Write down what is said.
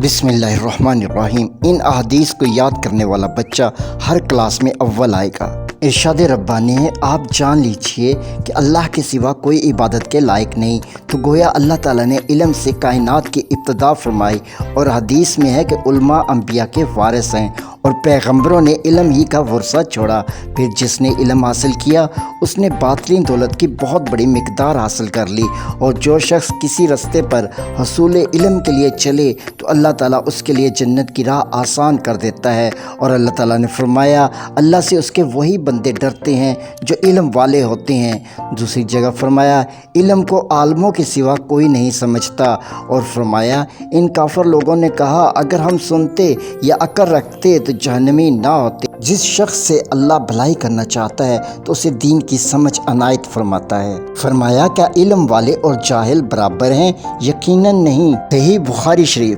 بسم اللہ الرحمن الرحیم۔ ان احادیث کو یاد کرنے والا بچہ ہر کلاس میں اول آئے گا۔ ارشاد ربانی ہے، آپ جان لیجئے کہ اللہ کے سوا کوئی عبادت کے لائق نہیں۔ تو گویا اللہ تعالیٰ نے علم سے کائنات کی ابتدا فرمائی، اور حدیث میں ہے کہ علماء انبیاء کے وارث ہیں اور پیغمبروں نے علم ہی کا ورثہ چھوڑا۔ پھر جس نے علم حاصل کیا اس نے باطنی دولت کی بہت بڑی مقدار حاصل کر لی، اور جو شخص کسی رستے پر حصول علم کے لیے چلے تو اللہ تعالیٰ اس کے لیے جنت کی راہ آسان کر دیتا ہے۔ اور اللہ تعالیٰ نے فرمایا، اللہ سے اس کے وہی بندے ڈرتے ہیں جو علم والے ہوتے ہیں۔ دوسری جگہ فرمایا، علم کو عالموں کے سوا کوئی نہیں سمجھتا، اور فرمایا ان کافر لوگوں نے کہا اگر ہم سنتے یا عقل رکھتے تو جہنمی نہ ہوتے۔ جس شخص سے اللہ بھلائی کرنا چاہتا ہے تو اسے دین کی سمجھ عنایت فرماتا ہے۔ فرمایا کیا علم والے اور جاہل برابر ہیں؟ یقیناً نہیں۔ صحیح بخاری شریف۔